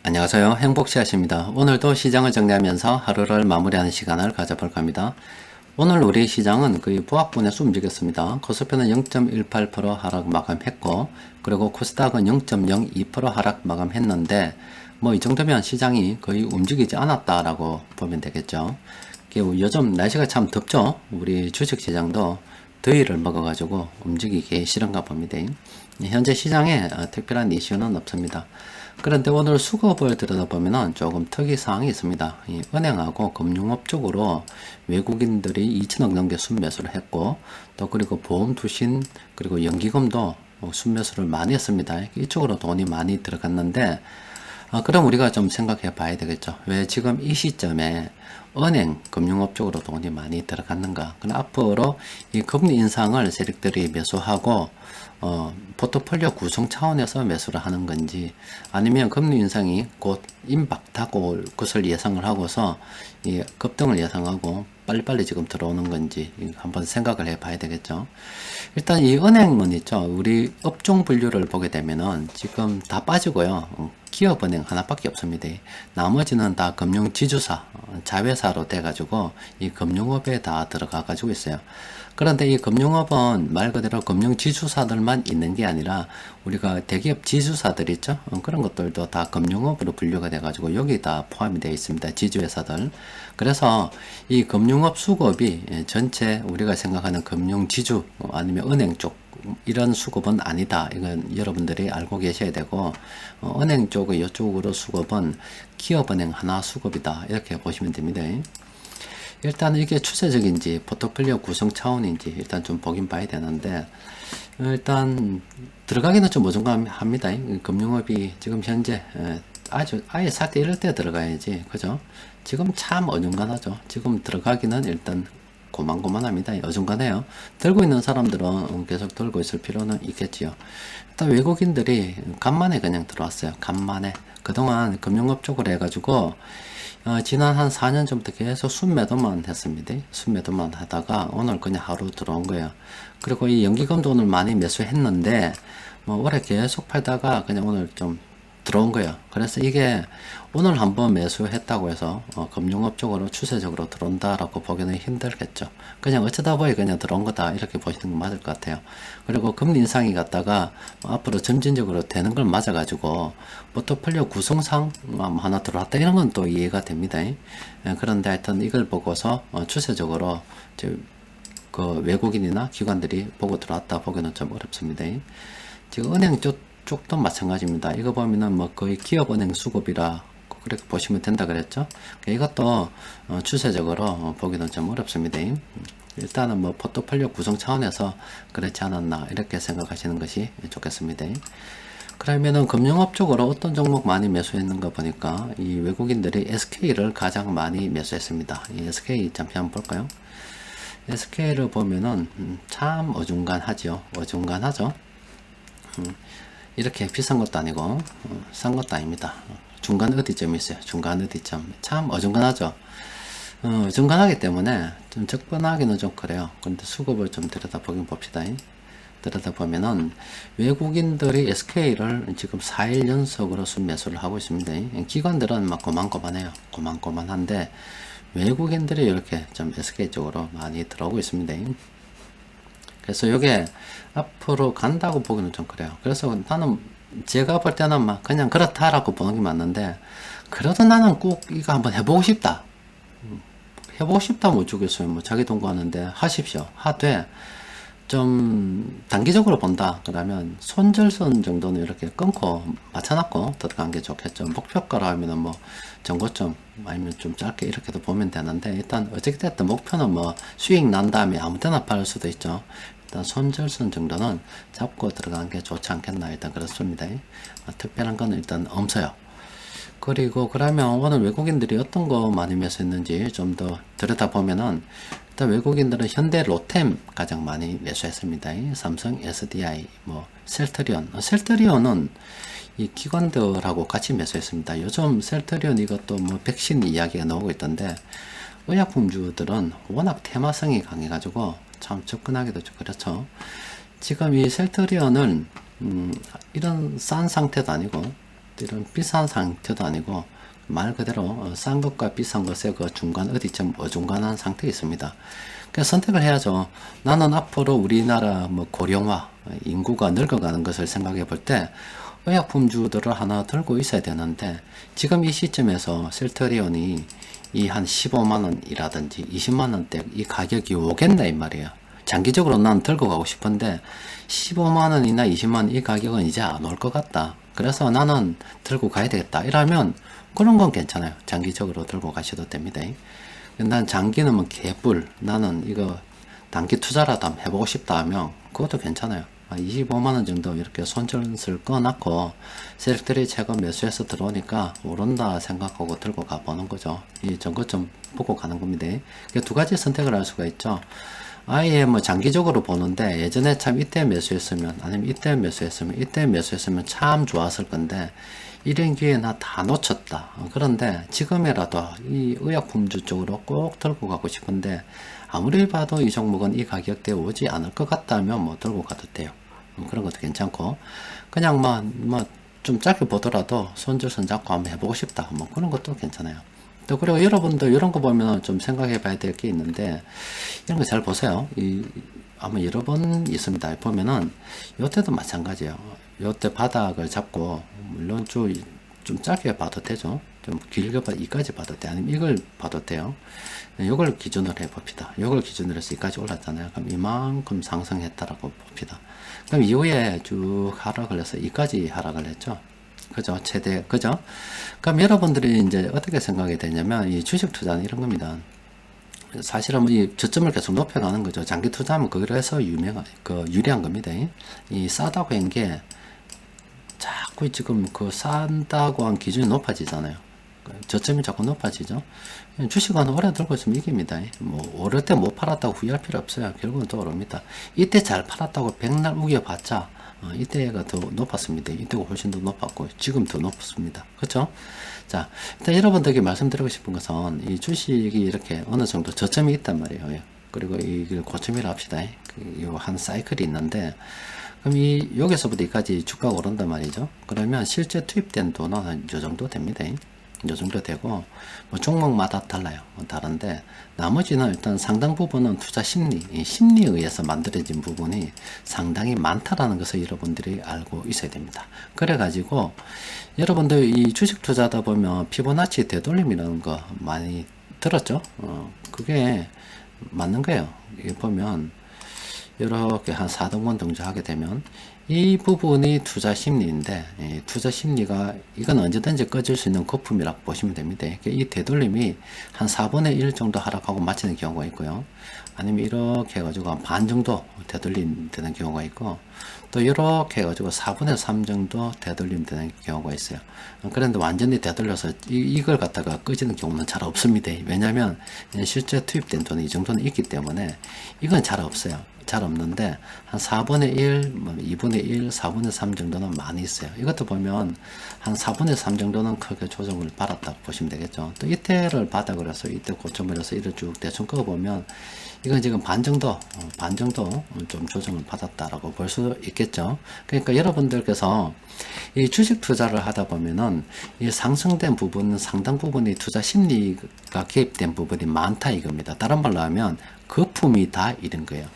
안녕하세요. 행복씨앗입니다. 오늘도 시장을 정리하면서 하루를 마무리하는 시간을 가져볼까 합니다. 오늘 우리 시장은 거의 부합권에서 움직였습니다. 코스피는 0.18% 하락 마감했고, 그리고 코스닥은 0.02% 하락 마감했는데, 뭐 이 정도면 시장이 거의 움직이지 않았다라고 보면 되겠죠. 요즘 날씨가 참 덥죠. 우리 주식시장도 더위를 먹어가지고 움직이기 싫은가 봅니다. 현재 시장에 특별한 이슈는 없습니다. 그런데 오늘 수급을 들여다보면 조금 특이사항이 있습니다. 이 은행하고 금융업 쪽으로 외국인들이 2천억 넘게 순매수를 했고, 또 그리고 보험 투신 그리고 연기금도 순매수를 많이 했습니다. 이쪽으로 돈이 많이 들어갔는데, 그럼 우리가 좀 생각해 봐야 되겠죠. 왜 지금 이 시점에 은행, 금융업 쪽으로 돈이 많이 들어갔는가? 그럼 앞으로 이 금리 인상을 세력들이 매수하고, 포트폴리오 구성 차원에서 매수를 하는 건지, 아니면 금리 인상이 곧 임박하고 올 것을 예상을 하고서 이 급등을 예상하고 빨리빨리 지금 들어오는 건지 한번 생각을 해 봐야 되겠죠. 일단 이 은행은 있죠. 우리 업종 분류를 보게 되면은 지금 다 빠지고요. 기업은행 하나밖에 없습니다. 나머지는 다 금융지주사, 자회사로 돼가지고 이 금융업에 다 들어가가지고 있어요. 그런데 이 금융업은 말 그대로 금융지주사들만 있는 게 아니라 우리가 대기업 지주사들 있죠? 그런 것들도 다 금융업으로 분류가 돼가지고 여기 다 포함이 되어 있습니다. 지주회사들. 그래서 이 금융업 수급이 전체 우리가 생각하는 금융지주 아니면 은행 쪽 이런 수급은 아니다. 이건 여러분들이 알고 계셔야 되고, 은행 쪽의 이쪽으로 수급은 기업은행 하나 수급이다. 이렇게 보시면 됩니다. 일단 이게 추세적인지 포트폴리오 구성 차원인지 일단 좀 보긴 봐야 되는데, 일단 들어가기는 좀 어중간합니다. 금융업이 지금 현재 아예 살 때 이럴 때 들어가야지, 그죠? 지금 참 어중간하죠. 지금 들어가기는 일단 고만고만합니다. 어중간해요. 들고 있는 사람들은 계속 들고 있을 필요는 있겠지요. 일단 외국인들이 간만에 그냥 들어왔어요. 간만에. 그동안 금융업 쪽으로 해가지고 지난 한 4년 전부터 계속 순매도만 했습니다. 순매도만 하다가 오늘 그냥 하루 들어온 거예요. 그리고 이 연기금도 오늘 많이 매수했는데 뭐 올해 계속 팔다가 그냥 오늘 좀 들어온 거예요. 그래서 이게 오늘 한번 매수했다고 해서 금융업 쪽으로 추세적으로 들어온다라고 보기는 힘들겠죠. 그냥 어쩌다 보니 그냥 들어온 거다 이렇게 보시는 게 맞을 것 같아요. 그리고 금리 인상이 갔다가 앞으로 점진적으로 되는 걸 맞아가지고 포트폴리오 구성상 하나 들어왔다 이런 건 또 이해가 됩니다. 그런데 하여튼 이걸 보고서 추세적으로 그 외국인이나 기관들이 보고 들어왔다 보기는 좀 어렵습니다. 지금 은행 쪽도 마찬가지입니다. 이거 보면은 뭐 거의 기업은행 수급이라 그렇게 보시면 된다 그랬죠. 이것도 추세적으로 보기는 좀 어렵습니다. 일단은 뭐 포트폴리오 구성 차원에서 그렇지 않았나 이렇게 생각하시는 것이 좋겠습니다. 그러면은 금융업 쪽으로 어떤 종목 많이 매수했는가 보니까 이 외국인들이 SK를 가장 많이 매수했습니다. 이 SK 잠시 한번 볼까요? SK를 보면은 참 어중간하죠. 어중간하죠. 이렇게 비싼 것도 아니고 싼 것도 아닙니다. 중간 어디점이 있어요. 중간 어디점. 참 어중간하죠. 어중간하기 때문에 좀 접근하기는 좀 그래요. 그런데 수급을 좀 들여다보긴 봅시다. 들여다보면은 외국인들이 SK를 지금 4일 연속으로 순매수를 하고 있습니다. 기관들은 막 고만고만해요. 고만고만한데 외국인들이 이렇게 좀 SK 쪽으로 많이 들어오고 있습니다. 그래서 이게 앞으로 간다고 보기는 좀 그래요. 그래서 나는 제가 볼 때는 막 그냥 그렇다라고 보는 게 맞는데, 그래도 나는 꼭 이거 한번 해보고 싶다. 해보고 싶다면 어쩌겠어요. 뭐 자기 동거하는데 하십시오. 하되 좀 단기적으로 본다. 그러면 손절선 정도는 이렇게 끊고 맞춰놨고 들어간 게 좋겠죠. 목표가로 하면은 뭐 정고점 아니면 좀 짧게 이렇게도 보면 되는데, 일단 어떻게됐든 목표는 뭐 수익 난 다음에 아무 데나 팔 수도 있죠. 일단 손절선 정도는 잡고 들어가는 게 좋지 않겠나 일단 그렇습니다. 특별한 건 일단 없어요. 그리고 그러면 오늘 외국인들이 어떤 거 많이 매수했는지 좀 더 들여다보면은, 일단 외국인들은 현대 로템 가장 많이 매수했습니다. 삼성, SDI, 뭐 셀트리온은 이 기관들하고 같이 매수했습니다. 요즘 셀트리온 이것도 뭐 백신 이야기가 나오고 있던데, 의약품주들은 워낙 테마성이 강해가지고 참 접근하기도 좀 그렇죠. 지금 이 셀트리온은 이런 싼 상태도 아니고 이런 비싼 상태도 아니고 말 그대로 싼 것과 비싼 것의 그 중간 어디쯤 어중간한 상태에 있습니다. 그래서 선택을 해야죠. 나는 앞으로 우리나라 뭐 고령화, 인구가 늙어가는 것을 생각해 볼 때 의약품주들을 하나 들고 있어야 되는데 지금 이 시점에서 셀트리온이 이 한 15만원이라든지 20만원대 이 가격이 오겠나 이 말이에요. 장기적으로 난 들고 가고 싶은데 15만원이나 20만원 이 가격은 이제 안 올 것 같다. 그래서 나는 들고 가야 되겠다. 이러면 그런 건 괜찮아요. 장기적으로 들고 가셔도 됩니다. 난 장기는 뭐 개뿔, 나는 이거 단기 투자라도 한번 해보고 싶다 하면 그것도 괜찮아요. 25만원 정도 이렇게 손절을 꺼놨고 셀렉트리 최고 매수해서 들어오니까 오른다 생각하고 들고 가보는 거죠. 이 정거 좀 보고 가는 겁니다. 두 가지 선택을 할 수가 있죠. 아예 뭐 장기적으로 보는데 예전에 참 이때 매수했으면 아니면 이때 매수했으면 참 좋았을 건데 이런 기회 나 다 놓쳤다. 그런데 지금이라도 이 의약품주 쪽으로 꼭 들고 가고 싶은데 아무리 봐도 이 종목은 이 가격대에 오지 않을 것 같다면 뭐 들고 가도 돼요. 그런 것도 괜찮고 그냥 뭐 좀 짧게 보더라도 손절선 잡고 한번 해보고 싶다. 뭐 그런 것도 괜찮아요. 또 그리고 여러분들 이런 거 보면 좀 생각해 봐야 될 게 있는데 이런 거 잘 보세요. 아마 여러 번 있습니다. 보면은 요때도 마찬가지예요. 요때 바닥을 잡고 물론 좀 짧게 봐도 되죠. 좀 길게 봐도 이까지 봐도 돼. 아니면 이걸 봐도 돼요. 이걸 기준으로 해봅시다. 이걸 기준으로 해서 이까지 올랐잖아요. 그럼 이만큼 상승했다라고 봅시다. 그럼 이후에 쭉 하락을 해서 이까지 하락을 했죠. 그죠? 최대, 그죠? 그럼 여러분들이 이제 어떻게 생각이 되냐면 이 주식 투자는 이런 겁니다. 사실은 이 저점을 계속 높여가는 거죠. 장기 투자하면 그거로 해서 유리한 겁니다. 이 싸다고 한 게 자꾸 지금 싼다고 한 기준이 높아지잖아요. 저점이 자꾸 높아지죠. 주식은 오래 들고 있으면 이깁니다. 뭐 오를 때 못 팔았다고 후회할 필요 없어요. 결국은 또 오릅니다. 이때 잘 팔았다고 백날 우겨봤자 이때가 더 높았습니다. 이때가 훨씬 더 높았고 지금 더 높습니다. 그렇죠? 자, 일단 여러분들에게 말씀드리고 싶은 것은 이 주식이 이렇게 어느 정도 저점이 있단 말이에요. 그리고 이걸 고점이라 합시다. 한 사이클이 있는데 그럼 여기서부터 여기까지 주가가 오른단 말이죠. 그러면 실제 투입된 돈은 한 요 정도 됩니다. 요 정도 되고 뭐 종목마다 달라요. 다른데 나머지는 일단 상당 부분은 투자 이 심리에 의해서 만들어진 부분이 상당히 많다라는 것을 여러분들이 알고 있어야 됩니다. 그래 가지고 여러분들 이 주식 투자하다 보면 피보나치 되돌림이라는 거 많이 들었죠? 그게 맞는 거예요. 이게 보면 이렇게 한 4등분 정도 하게 되면 이 부분이 투자 심리인데 투자 심리가 이건 언제든지 꺼질 수 있는 거품이라고 보시면 됩니다. 이 되돌림이 한 4분의 1 정도 하락하고 마치는 경우가 있고요. 아니면 이렇게 해가지고 한 반 정도 되돌림 되는 경우가 있고 또 이렇게 해가지고 4분의 3 정도 되돌림 되는 경우가 있어요. 그런데 완전히 되돌려서 이걸 갖다가 꺼지는 경우는 잘 없습니다. 왜냐하면 실제 투입된 돈이 이 정도는 있기 때문에 이건 잘 없어요. 잘 없는데 한 4분의 1, 2분의 1, 4분의 3 정도는 많이 있어요. 이것도 보면 한 4분의 3 정도는 크게 조정을 받았다고 보시면 되겠죠. 또 이때를 바닥을 해서 이때 고점을 해서 이를 쭉 대충 그어보면 이건 지금 반 정도 좀 조정을 받았다라고 볼 수 있겠죠. 그러니까 여러분들께서 이 주식 투자를 하다 보면은 이 상승된 부분, 상당 부분이 투자 심리가 개입된 부분이 많다 이겁니다. 다른 말로 하면 거품이 다 이런 거예요.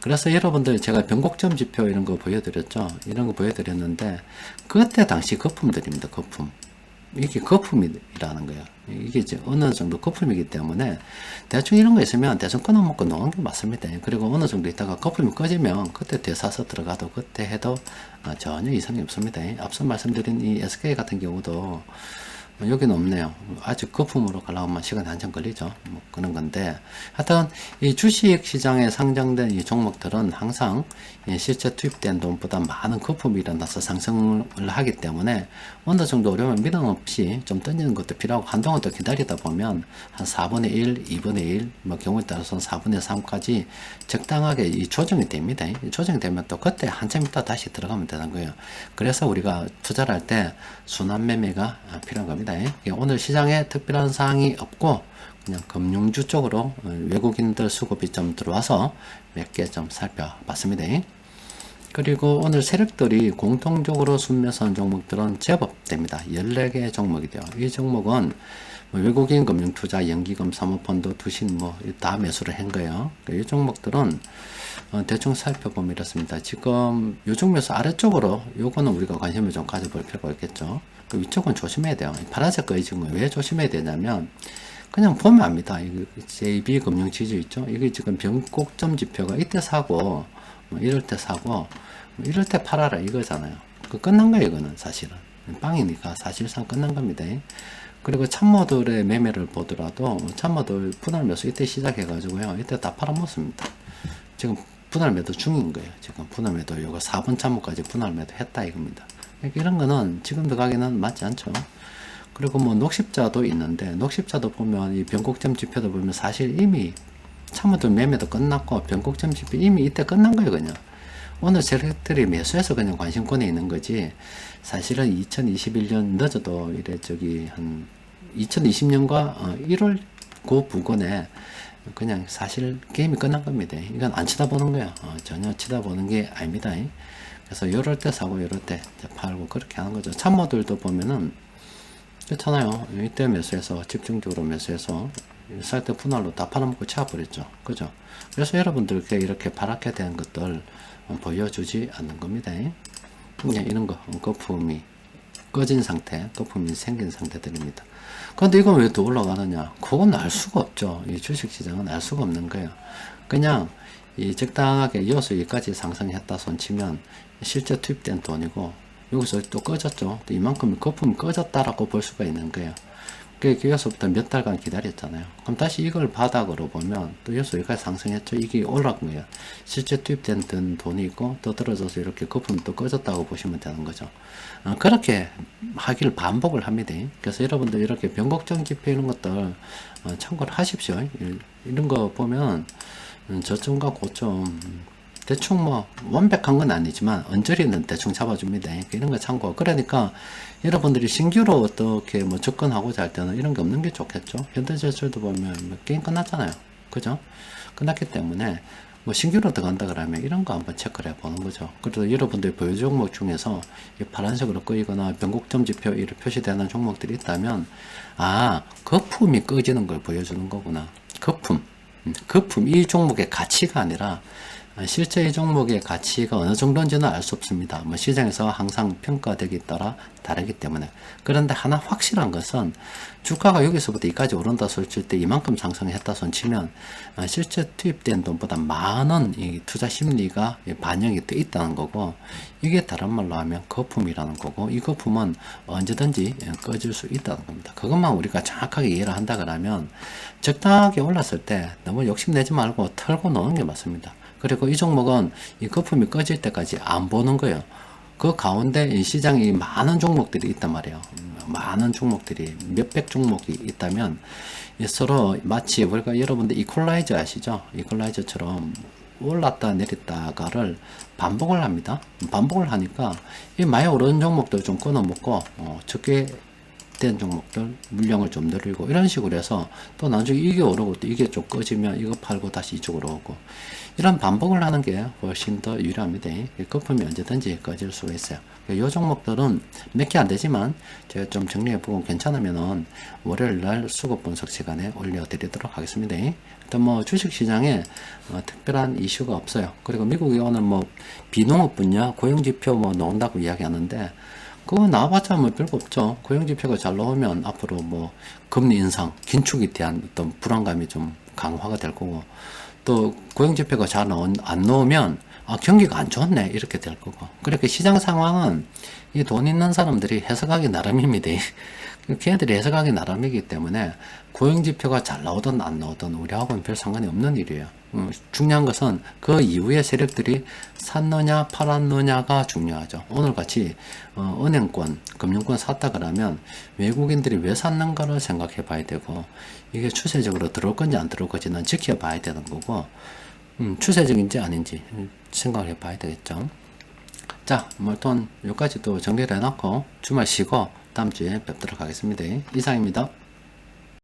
그래서 여러분들 제가 변곡점 지표 이런 거 보여드렸죠. 이런 거 보여드렸는데 그때 당시 거품들입니다. 거품. 이게 거품이라는 거예요. 이게 이제 어느 정도 거품이기 때문에 대충 이런 거 있으면 대충 끊어먹고 놓은 게 맞습니다. 그리고 어느 정도 있다가 거품이 꺼지면 그때 되사서 들어가도 그때 해도 전혀 이상이 없습니다. 앞서 말씀드린 이 SK 같은 경우도 여기는 없네요. 아직 거품으로 가려면 시간이 한참 걸리죠. 뭐 그런 건데 하여튼 이 주식 시장에 상장된 이 종목들은 항상 실제 투입된 돈보다 많은 거품이 일어나서 상승을 하기 때문에 어느 정도 어려우면 미련 없이 좀 던지는 것도 필요하고 한동안 더 기다리다 보면 한 4분의 1, 2분의 1, 뭐 경우에 따라서는 4분의 3까지 적당하게 이 조정이 됩니다. 조정이 되면 또 그때 한참 있다 다시 들어가면 되는 거예요. 그래서 우리가 투자를 할 때 순환 매매가 필요한 겁니다. 오늘 시장에 특별한 사항이 없고 그냥 금융주 쪽으로 외국인들 수급이 좀 들어와서 몇 개 좀 살펴봤습니다. 그리고 오늘 세력들이 공통적으로 순매수한 종목들은 제법 됩니다. 14개 종목이 돼요. 이 종목은 뭐 외국인 금융투자, 연기금, 사모펀드, 투신 뭐 다 매수를 한 거예요. 이 종목들은 대충 살펴보면 이렇습니다. 지금 요중 매수 아래쪽으로 요거는 우리가 관심을 좀 가져볼 필요가 있겠죠. 그 위쪽은 조심해야 돼요. 파란색 거 지금 왜 조심해야 되냐면 그냥 보면 압니다. 이 JB금융지주 있죠. 이게 지금 변곡점 지표가 이때 사고 뭐 이럴 때 사고 뭐 이럴 때 팔아라 이거잖아요. 그 끝난 거예요. 이거는 사실은 빵이니까 사실상 끝난 겁니다. 그리고 참모들의 매매를 보더라도 참모들 분할 매수 이때 시작해 가지고요, 이때 다 팔아먹습니다. 지금 분할 매도 중인 거예요. 지금 분할 매도 요거 4번 참모까지 분할 매도 했다 이겁니다. 이런 거는 지금 들어가기는 맞지 않죠. 그리고 뭐 녹십자도 있는데, 녹십자도 보면 이 변곡점 지표도 보면 사실 이미 참모들 매매도 끝났고 변곡점 지표 이미 이때 끝난 거예요. 그냥 오늘 세력들이 매수해서 그냥 관심권에 있는 거지, 사실은 2021년 늦어도 이래 저기 한 2020년과 1월 그 부근에 그냥 사실 게임이 끝난 겁니다. 이건 안 쳐다보는 거야. 전혀 쳐다보는 게 아닙니다. 그래서 이럴 때 사고 이럴 때 팔고 그렇게 하는 거죠. 참모들도 보면은 그렇잖아요. 이때 매수해서 집중적으로 매수해서 살 때 분할로 다 팔아먹고 채워버렸죠. 그죠? 그래서 여러분들께 이렇게 파랗게 된 것들 보여주지 않는 겁니다. 그냥 이런 거 거품이 꺼진 상태, 거품이 생긴 상태들입니다. 그런데 이건 왜 더 올라가느냐? 그건 알 수가 없죠. 이 주식시장은 알 수가 없는 거예요. 그냥 이 적당하게 이어서 여기까지 상승했다 손치면 실제 투입된 돈이고, 여기서 또 꺼졌죠. 또 이만큼 거품이 꺼졌다라고 볼 수가 있는 거예요. 여기서부터 몇 달간 기다렸잖아요. 그럼 다시 이걸 바닥으로 보면 또 여기까지 상승했죠. 이게 올라간 거예요. 실제 투입된 돈이 있고 또 떨어져서 이렇게 거품이 또 꺼졌다고 보시면 되는 거죠. 그렇게 하기를 반복을 합니다. 그래서 여러분들 이렇게 변곡점 지표 이런 것들 참고를 하십시오. 이런 거 보면 저점과 고점 대충 뭐 완벽한 건 아니지만 언저리는 대충 잡아줍니다. 이런 거 참고. 그러니까 여러분들이 신규로 어떻게 뭐 접근하고자 할 때는 이런 게 없는 게 좋겠죠. 현대제철도 보면 뭐 게임 끝났잖아요. 그죠? 끝났기 때문에 뭐 신규로 들어간다 그러면 이런 거 한번 체크를 해보는 거죠. 그래도 여러분들이 보유 종목 중에서 파란색으로 끄이거나 변곡점 지표 이렇게 표시되는 종목들이 있다면, 거품이 꺼지는 걸 보여주는 거구나. 거품 이 종목의 가치가 아니라 실제 이 종목의 가치가 어느 정도인지는 알 수 없습니다. 뭐 시장에서 항상 평가되기 따라 다르기 때문에. 그런데 하나 확실한 것은 주가가 여기서부터 여기까지 오른다 손칠 때 이만큼 상승했다 손치면 실제 투입된 돈보다 많은 이 투자 심리가 반영이 돼 있다는 거고, 이게 다른 말로 하면 거품이라는 거고, 이 거품은 언제든지 꺼질 수 있다는 겁니다. 그것만 우리가 정확하게 이해를 한다 그러면 적당하게 올랐을 때 너무 욕심내지 말고 털고 노는 게 맞습니다. 그리고 이 종목은 이 거품이 꺼질 때까지 안 보는 거예요. 그 가운데 이 시장에 많은 종목들이 있단 말이에요. 많은 종목들이 몇백 종목이 있다면 서로 마치 우리가 여러분들 이퀄라이저 아시죠? 이퀄라이저처럼 올랐다 내렸다가를 반복을 합니다. 반복을 하니까 이 많이 오르는 종목들 좀 끊어먹고 적게 된 종목들 물량을 좀 늘리고 이런 식으로 해서 또 나중에 이게 오르고 또 이게 좀 꺼지면 이거 팔고 다시 이쪽으로 오고, 이런 반복을 하는 게 훨씬 더 유리합니다. 거품이 언제든지 꺼질 수가 있어요. 이 종목들은 몇 개 안 되지만 제가 좀 정리해보고 괜찮으면은 월요일날 수급 분석 시간에 올려드리도록 하겠습니다. 일단 뭐 주식시장에 특별한 이슈가 없어요. 그리고 미국이 오늘 뭐 비농업 분야 고용지표 뭐 나온다고 이야기하는데, 그거 나와봤자 뭐 별거 없죠. 고용지표가 잘 나오면 앞으로 뭐 금리 인상, 긴축에 대한 어떤 불안감이 좀 강화가 될 거고, 또 고용지표가 잘 안 나오면 경기가 안 좋네 이렇게 될 거고. 그렇게 시장 상황은 이 돈 있는 사람들이 해석하기 나름입니다. 걔네들이 해석하기 나름이기 때문에 고용지표가 잘 나오든 안 나오든 우리하고는 별 상관이 없는 일이에요. 중요한 것은 그 이후에 세력들이 샀느냐 팔았느냐가 중요하죠. 오늘같이 은행권, 금융권 샀다 그러면 외국인들이 왜 샀는가를 생각해 봐야 되고, 이게 추세적으로 들어올 건지 안 들어올 건지는 지켜봐야 되는 거고, 추세적인지 아닌지 생각해 봐야 되겠죠. 자, 몰톤 여기까지 또 정리를 해놓고 주말 쉬고 다음 주에 뵙도록 하겠습니다. 이상입니다.